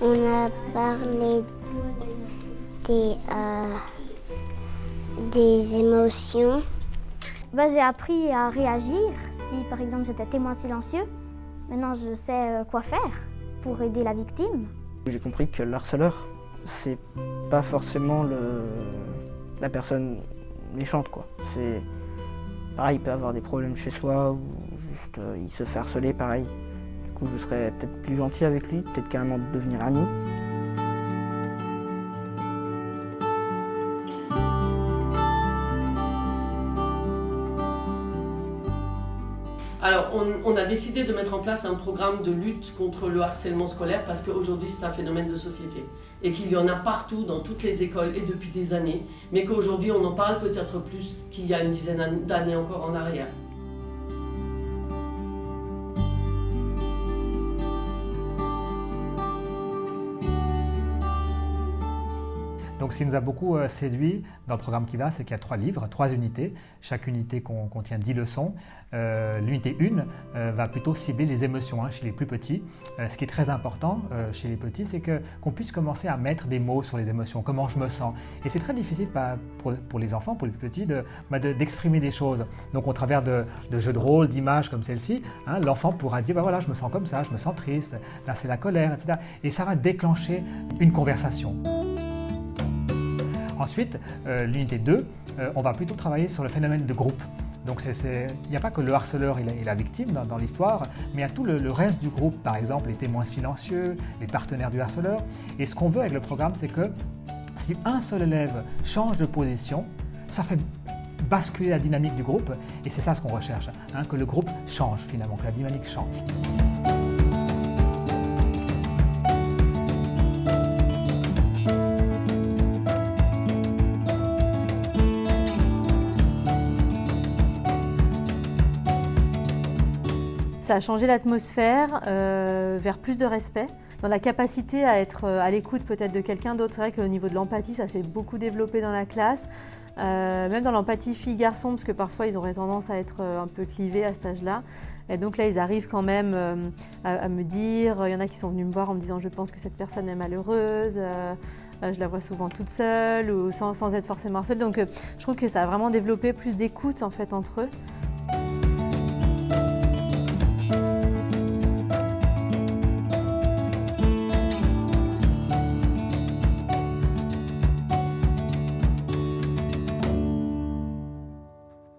On a parlé des émotions. J'ai appris à réagir si par exemple j'étais témoin silencieux. Maintenant je sais quoi faire pour aider la victime. J'ai compris que le harceleur, c'est pas forcément la personne méchante, quoi. C'est pareil, il peut avoir des problèmes chez soi ou juste il se fait harceler, pareil. Du coup, je serais peut-être plus gentil avec lui, peut-être carrément devenir ami. Alors, on a décidé de mettre en place un programme de lutte contre le harcèlement scolaire parce qu'aujourd'hui c'est un phénomène de société et qu'il y en a partout dans toutes les écoles et depuis des années, mais qu'aujourd'hui on en parle peut-être plus qu'il y a une dizaine d'années encore en arrière. Donc ce qui nous a beaucoup séduit dans le programme qui va, c'est qu'il y a 3 livres, 3 unités. Chaque unité contient 10 leçons. L'unité 1 va plutôt cibler les émotions chez les plus petits. Ce qui est très important chez les petits, c'est qu'on puisse commencer à mettre des mots sur les émotions, comment je me sens. Et c'est très difficile pour les enfants, pour les plus petits, d'exprimer des choses. Donc au travers de jeux de rôle, d'images comme celle-ci, l'enfant pourra dire voilà, je me sens comme ça, je me sens triste, là c'est la colère, etc. Et ça va déclencher une conversation. Ensuite, l'unité 2, on va plutôt travailler sur le phénomène de groupe. Donc il n'y a pas que le harceleur et la victime dans l'histoire, mais il y a tout le reste du groupe, par exemple les témoins silencieux, les partenaires du harceleur. Et ce qu'on veut avec le programme, c'est que si un seul élève change de position, ça fait basculer la dynamique du groupe, et c'est ça ce qu'on recherche, que le groupe change finalement, que la dynamique change. Ça a changé l'atmosphère vers plus de respect, dans la capacité à être à l'écoute peut-être de quelqu'un d'autre. C'est vrai qu'au niveau de l'empathie, ça s'est beaucoup développé dans la classe, même dans l'empathie fille-garçon, parce que parfois ils auraient tendance à être un peu clivés à cet âge-là. Et donc là, ils arrivent quand même à me dire, il y en a qui sont venus me voir en me disant « je pense que cette personne est malheureuse ». Je la vois souvent toute seule ou sans être forcément harcelée. Donc je trouve que ça a vraiment développé plus d'écoute en fait entre eux.